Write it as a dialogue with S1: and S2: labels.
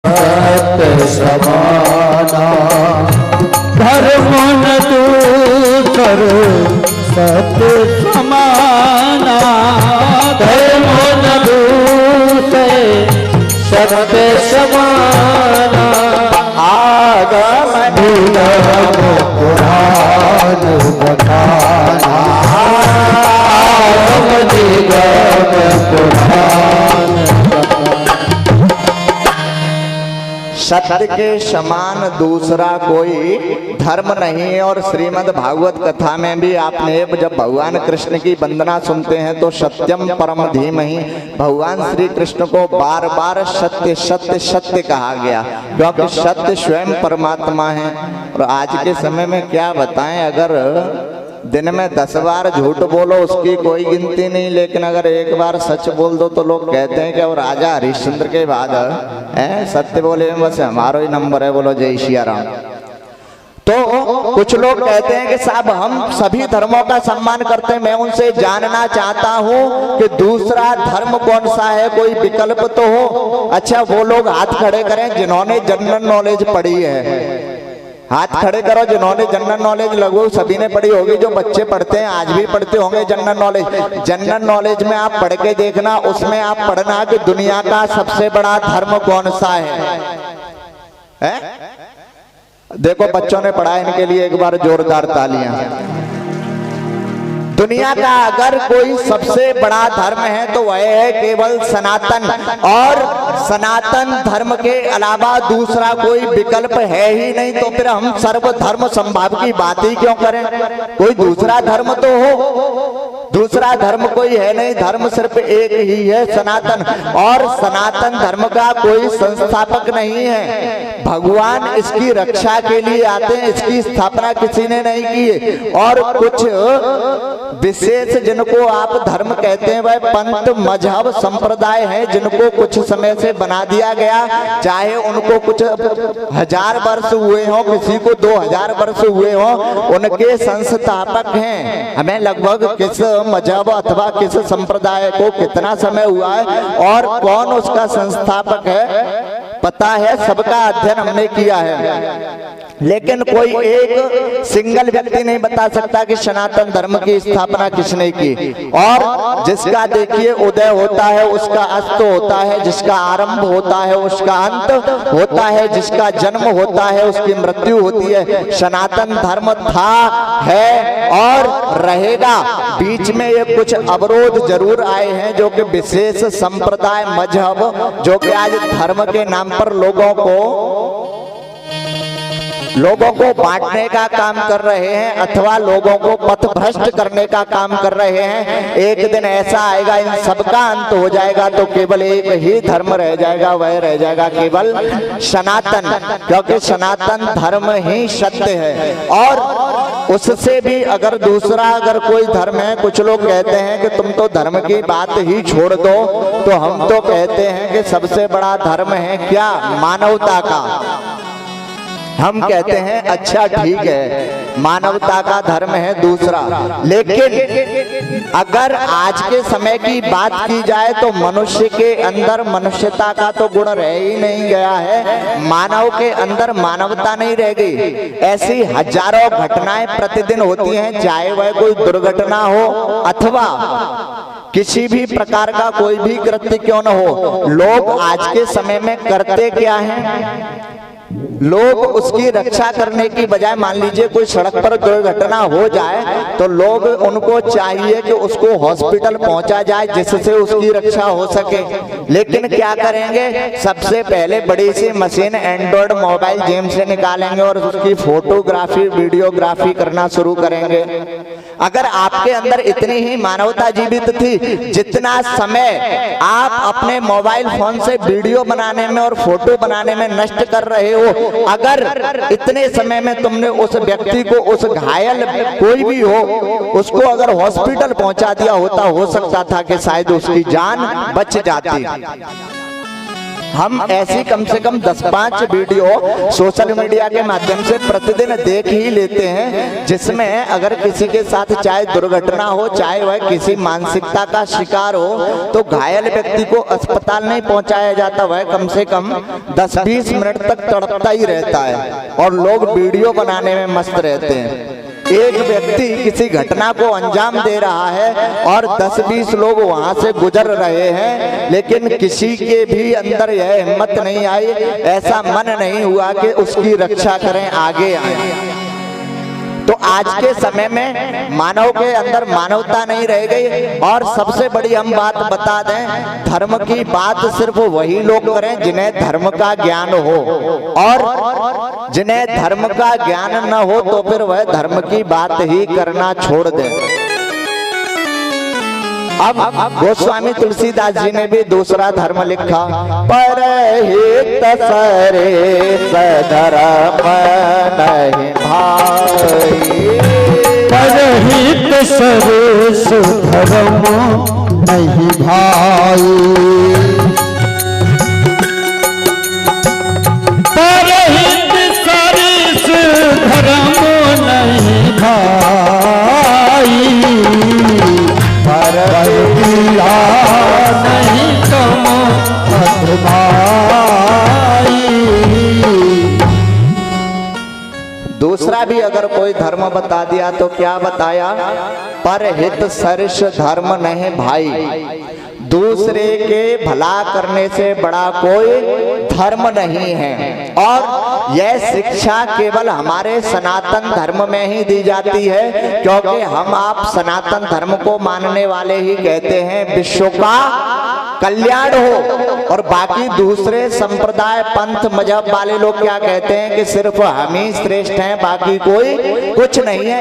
S1: सत्य समाना धर्म न दूसर सत्य समाना धर्म न दूसर सत्य समाना आगम पुराण बताना आगम पुराण
S2: सत्य के समान दूसरा कोई धर्म नहीं है। और श्रीमद् भागवत कथा में भी आपने जब भगवान कृष्ण की वंदना सुनते हैं तो सत्यम परम धीमहि, भगवान श्री कृष्ण को बार बार सत्य सत्य सत्य कहा गया, क्योंकि सत्य स्वयं परमात्मा है। और आज के समय में क्या बताएं, अगर दिन में 10 बार झूठ बोलो उसकी कोई गिनती नहीं, लेकिन अगर एक बार सच बोल दो तो लोग कहते हैं कि वो राजा हरिश्चंद्र के बाद है, सत्य बोले में बस हमारा ही नंबर है, बोलो जय सिया राम। तो कुछ लोग कहते हैं कि साहब हम सभी धर्मों का सम्मान करते हैं, मैं उनसे जानना चाहता हूं कि दूसरा धर्म कौन सा है, कोई विकल्प तो हो। अच्छा, वो लोग हाथ खड़े करें जिन्होंने जनरल नॉलेज पढ़ी है, हाथ खड़े करो जिन्होंने जनरल नॉलेज लगभग सभी ने पढ़ी होगी, जो बच्चे पढ़ते हैं आज भी पढ़ते होंगे जनरल नॉलेज। जनरल नॉलेज में आप पढ़ के देखना, उसमें आप पढ़ना कि दुनिया का सबसे बड़ा धर्म कौन सा है? देखो बच्चों ने पढ़ा, इनके लिए एक बार जोरदार तालियां। दुनिया का अगर कोई सबसे बड़ा धर्म है तो वह है केवल सनातन, और सनातन धर्म के अलावा दूसरा कोई विकल्प है ही नहीं। तो फिर हम सर्व धर्म संभाव की बात ही क्यों करें? कोई दूसरा धर्म तो हो, दूसरा धर्म कोई है नहीं, धर्म सिर्फ एक ही है, सनातन। और सनातन धर्म का कोई संस्थापक नहीं है, भगवान इसकी रक्षा के लिए आते हैं, इसकी स्थापना किसी ने नहीं की है। और कुछ विशेष जिनको आप धर्म कहते हैं वह पंथ मजहब संप्रदाय है, जिनको कुछ समय से बना दिया गया, चाहे उनको कुछ 1000 वर्ष हुए हो, किसी को 2000 वर्ष हुए हो, उनके संस्थापक हैं। हमें लगभग किस मजहब अथवा किस संप्रदाय को कितना समय हुआ है और कौन उसका संस्थापक है पता है, सबका अध्ययन हमने किया है, लेकिन कोई एक सिंगल व्यक्ति नहीं बता सकता कि सनातन धर्म की स्थापना किसने की। और जिसका देखिए उदय होता है उसका अस्त होता है, जिसका आरंभ होता है उसका अंत होता है, जिसका जन्म होता है उसकी मृत्यु होती है। सनातन धर्म था, है और रहेगा। बीच में ये कुछ अवरोध जरूर आए हैं, जो कि विशेष संप्रदाय मजहब जो कि आज धर्म के नाम पर लोगों को बांटने का काम कर रहे हैं अथवा लोगों को पथ भ्रष्ट करने का काम कर रहे हैं। एक दिन ऐसा आएगा, इन सबका अंत हो जाएगा, तो केवल एक ही धर्म रह जाएगा, वह रह जाएगा केवल सनातन, क्योंकि सनातन धर्म ही सत्य है। और उससे भी अगर दूसरा अगर कोई धर्म है, कुछ लोग कहते हैं कि तुम तो धर्म की बात ही छोड़ दो, तो हम तो कहते हैं कि सबसे बड़ा धर्म है क्या? मानवता का। हम कहते हैं अच्छा ठीक है, मानवता का धर्म है दूसरा, लेकिन अगर आज के समय की बात की जाए तो मनुष्य के अंदर मनुष्यता का तो गुण रह ही नहीं गया है, मानव के अंदर मानवता नहीं रह गई। ऐसी हजारों घटनाएं प्रतिदिन होती हैं, चाहे वह कोई दुर्घटना हो अथवा किसी भी प्रकार का कोई भी कृत्य क्यों न हो, लोग आज के समय में करते क्या हैं? लोग उसकी रक्षा करने की बजाय, मान लीजिए कोई सड़क पर दुर्घटना हो जाए तो लोग उनको चाहिए कि उसको हॉस्पिटल पहुंचा जाए जिससे उसकी रक्षा हो सके, लेकिन क्या करेंगे? सबसे पहले बड़ी सी मशीन एंड्रॉइड मोबाइल जेब से निकालेंगे और उसकी फोटोग्राफी वीडियोग्राफी करना शुरू करेंगे। अगर आपके अंदर इतनी ही मानवता जीवित थी, जितना समय आप अपने मोबाइल फोन से वीडियो बनाने में और फोटो बनाने में नष्ट कर रहे हो, अगर इतने समय में तुमने उस व्यक्ति को, उस घायल कोई भी हो, उसको अगर हॉस्पिटल पहुंचा दिया होता, हो सकता था कि शायद उसकी जान बच जाती। हम ऐसी कम से कम 10-5 वीडियो सोशल मीडिया के माध्यम से प्रतिदिन देख ही लेते हैं, जिसमें अगर किसी के साथ चाहे दुर्घटना हो, चाहे वह किसी मानसिकता का शिकार हो, तो घायल व्यक्ति को अस्पताल नहीं पहुंचाया जाता, वह कम से कम 10-20 मिनट तक तड़पता ही रहता है और लोग वीडियो बनाने में मस्त रहते हैं। एक व्यक्ति किसी घटना को अंजाम दे रहा है और 10-20 लोग वहां से गुजर रहे हैं, लेकिन किसी के भी अंदर यह हिम्मत नहीं आई, ऐसा मन नहीं हुआ कि उसकी रक्षा करें, आगे आए। तो आज के समय में मानव के अंदर मानवता नहीं रह गई। और सबसे बड़ी हम बात बता दें, धर्म की बात सिर्फ वही लोग करें जिन्हें धर्म का ज्ञान हो, और जिन्हें धर्म का ज्ञान न हो तो फिर वह धर्म की बात ही करना छोड़ दें। अब गोस्वामी तुलसीदास जी ने भी दूसरा धर्म लिखा, परहित सरेस धर्म नहीं भाई,
S1: परहित सरेस धर्म नहीं भाई, परहित सरेस धर्म नहीं भाई, परहिया नहीं तुम भाई।
S2: दूसरा भी अगर कोई धर्म बता दिया तो क्या बताया, परहित सरिष धर्म नहीं भाई, दूसरे के भला करने से बड़ा कोई धर्म नहीं है। और यह शिक्षा केवल हमारे सनातन धर्म में ही दी जाती है, क्योंकि हम आप सनातन धर्म को मानने वाले ही कहते हैं विश्व का कल्याण हो, और बाकी दूसरे संप्रदाय पंथ मजहब वाले लोग क्या कहते हैं कि सिर्फ हम ही श्रेष्ठ हैं, बाकी कोई कुछ नहीं है।